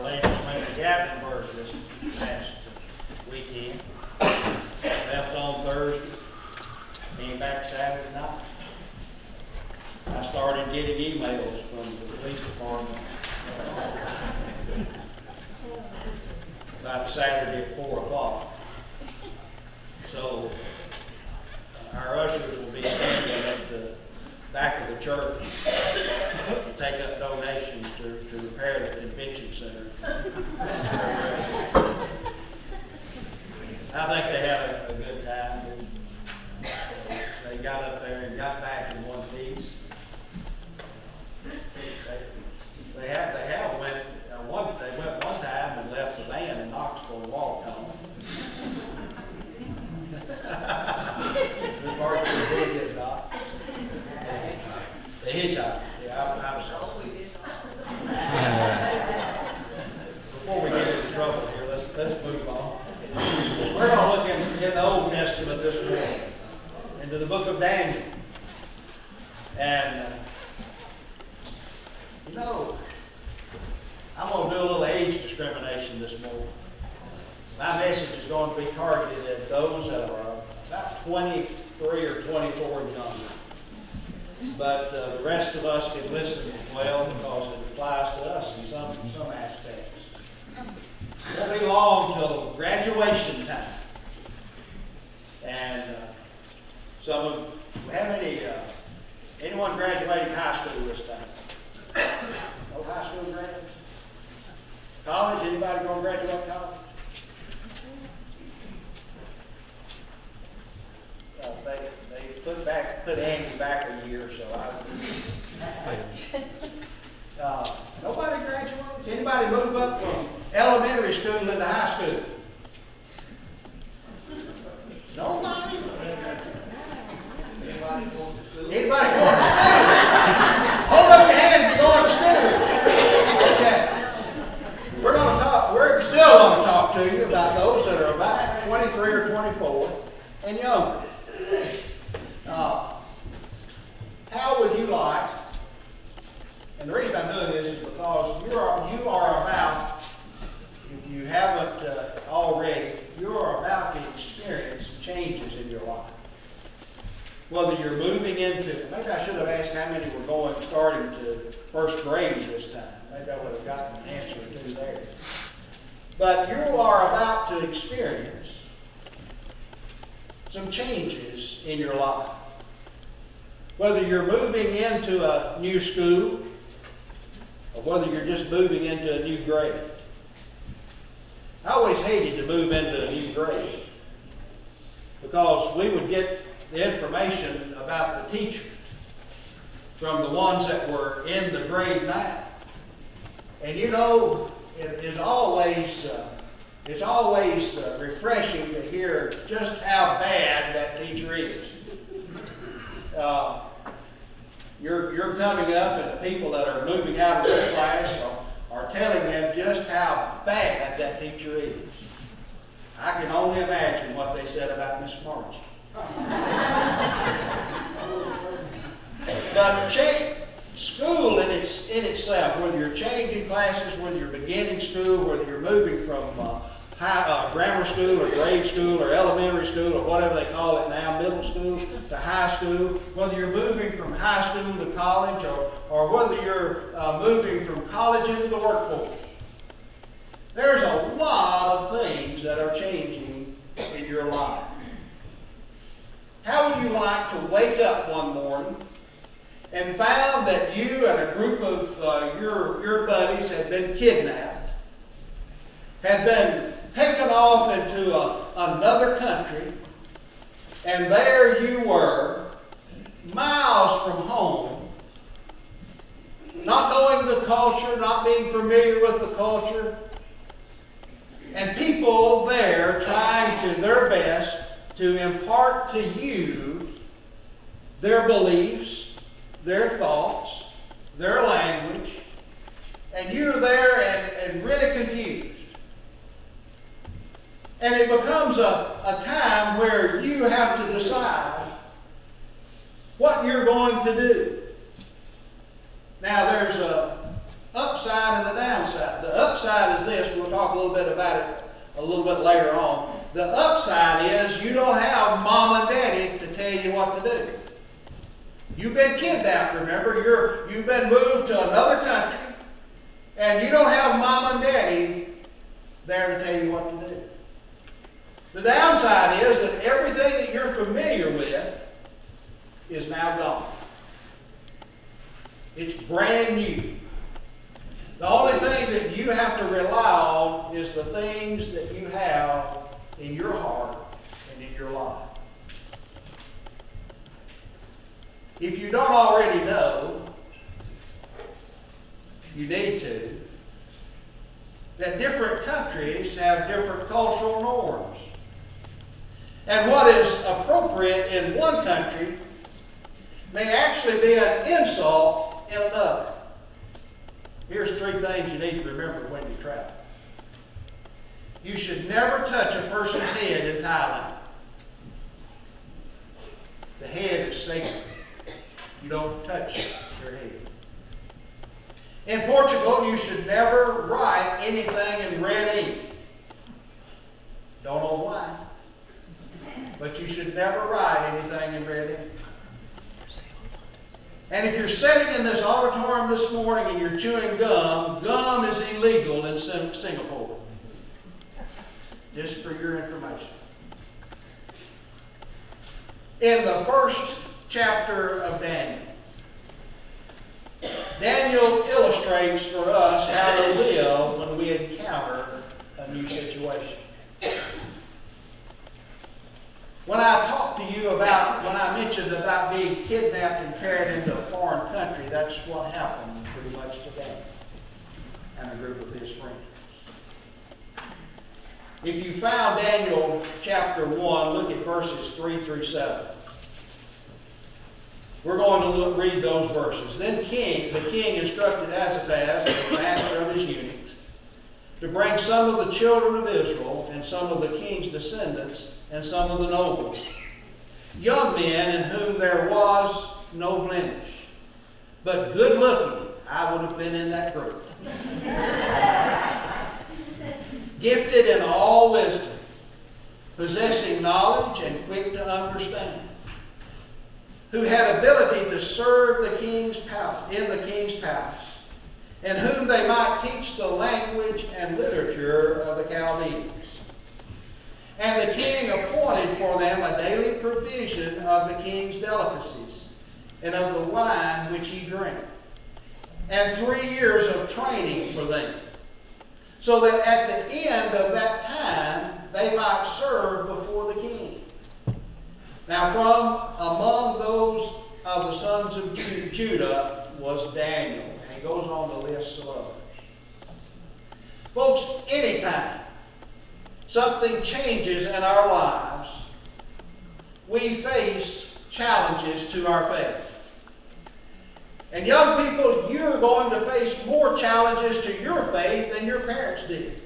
Our ladies went to Gatlinburg this past weekend. Left on Thursday, came back Saturday night. I started getting emails from the police department about Saturday at 4 o'clock. So our ushers will be standing at the back of the church to take up donations to repair the convention center. I think they had a good time. They got up there and got back in one piece. They went one time and left the van in Knoxville and walked home. This part of the did not. They hitchhiked. Yeah, I was. Before we get into trouble here, let's move on. We're going to look in the Old Testament this morning, into the book of Daniel. And, I'm going to do a little age discrimination this morning. My message is going to be targeted at those that are about 23 or 24 and younger. But the rest of us can listen as well because it applies to us in some aspects. It won't be long till graduation time. And anyone graduating high school this time? No high school graduates? College? Anybody going to graduate college? They put Andy back a year, so nobody graduates? Anybody move up from elementary school into high school? Nobody? Anybody going to school? Anybody going to school? Hold up your hand if you're going to school. Okay. We're still going to talk to you about those that are about 23 or 24 and younger. How would you like, and the reason I'm doing this is because you are about, if you haven't already, you are about to experience changes in your life. Whether you're moving into, maybe I should have asked how many were starting to first grade this time. Maybe I would have gotten an answer or two there. But you are about to experience some changes in your life. Whether you're moving into a new school or whether you're just moving into a new grade. I always hated to move into a new grade because we would get the information about the teacher from the ones that were in the grade now. And it's always refreshing to hear just how bad that teacher is. You're coming up and the people that are moving out of the class are telling them just how bad that teacher is. I can only imagine what they said about Miss March. But school in itself, whether you're changing classes, whether you're beginning school, whether you're moving from grammar school or grade school or elementary school or whatever they call it now, middle school to high school, whether you're moving from high school to college or whether you're moving from college into the workforce, there's a lot of things that are changing in your life. How would you like to wake up one morning and found that you and a group of your buddies had been kidnapped, had been taken off into another country, and there you were, miles from home, not knowing the culture, not being familiar with the culture, and people there trying to their best to impart to you their beliefs, their thoughts, their language, and you're there and really confused. And it becomes a time where you have to decide what you're going to do. Now there's a upside and a downside. The upside downside is this. We'll talk a little bit about it a little bit later on. The upside is you don't have mom and daddy to tell you what to do. You've been kidnapped, remember? You've been moved to another country, and you don't have mom and daddy there to tell you what to do. The downside is that everything that you're familiar with is now gone. It's brand new. The only thing that you have to rely on is the things that you have in your heart and in your life. If you don't already know, you need to, that different countries have different cultural norms. And what is appropriate in one country may actually be an insult in another. Here's 3 things you need to remember when you travel. You should never touch a person's head in Thailand. The head is sacred. You don't touch your head. In Portugal, you should never write anything in red ink. Don't know why, but you should never write anything in red ink. And if you're sitting in this auditorium this morning and you're chewing gum, gum is illegal in Singapore. Just for your information. In the first chapter of Daniel, Daniel illustrates for us how to live when we encounter a new situation. When I mentioned about being kidnapped and carried into a foreign country, that's what happened pretty much to Daniel and a group of his friends. If you found Daniel chapter 1, look at verses 3 through 7. We're going to read those verses. Then the king instructed Azataz, the master of his eunuchs, to bring some of the children of Israel and some of the king's descendants and some of the nobles, young men in whom there was no blemish, but good looking. I would have been in that group. Gifted in all wisdom, possessing knowledge and quick to understand, who had ability to serve the king's palace, in the king's palace, and whom they might teach the language and literature of the Chaldeans. And the king appointed for them a daily provision of the king's delicacies, and of the wine which he drank, and 3 years of training for them, so that at the end of that time they might serve before the king. Now from among those of the sons of Judah was Daniel. And he goes on to list some others. Folks, anytime something changes in our lives, we face challenges to our faith. And young people, you're going to face more challenges to your faith than your parents did.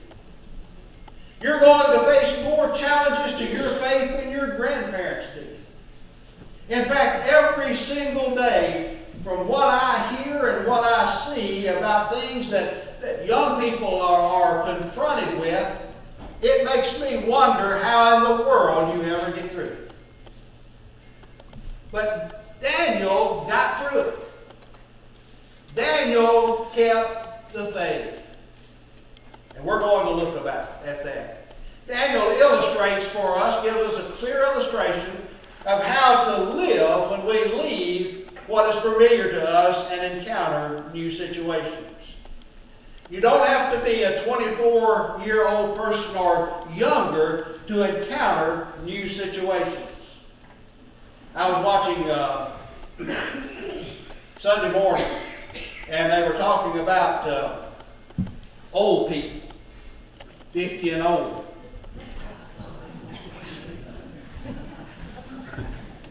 You're going to face more challenges to your faith than your grandparents did. In fact, every single day, from what I hear and what I see about things that young people are confronted with, it makes me wonder how in the world you ever get through it. But Daniel got through it. Daniel kept the faith. And we're going to look at that. Daniel illustrates for us, gives us a clear illustration of how to live when we leave what is familiar to us and encounter new situations. You don't have to be a 24-year-old person or younger to encounter new situations. I was watching Sunday morning, and they were talking about old people, 50 and older,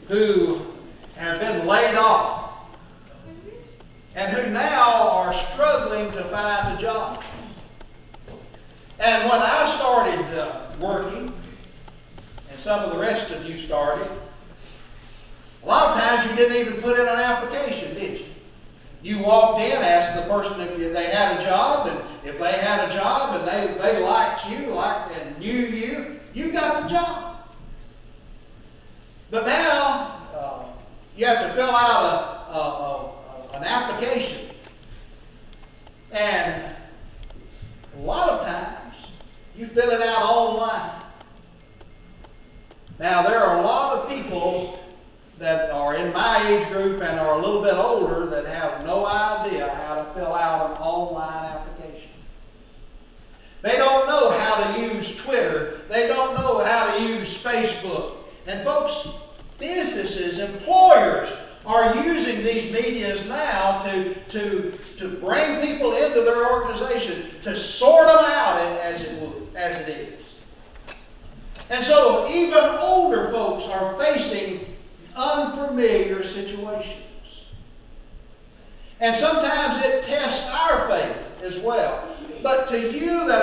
who have been laid off and who now are struggling to find a job. And when I started working, and some of the rest of you started, a lot of times you didn't even put in an application, did you? You walked in, asked the person if they had a job, and if they had a job and they liked you, and knew you, you got the job. But now you have to fill out an application, and a lot of times you fill it out online. Now there are a lot of people that are in my age group and are a little bit older that have no idea how to fill out an online application. They don't know how to use Twitter. They don't know how to use Facebook. And folks, businesses, employers are using these medias now to bring people into their organization, to sort them out as it is. And so even older folks are facing unfamiliar situations. And sometimes it tests our faith as well. But to you that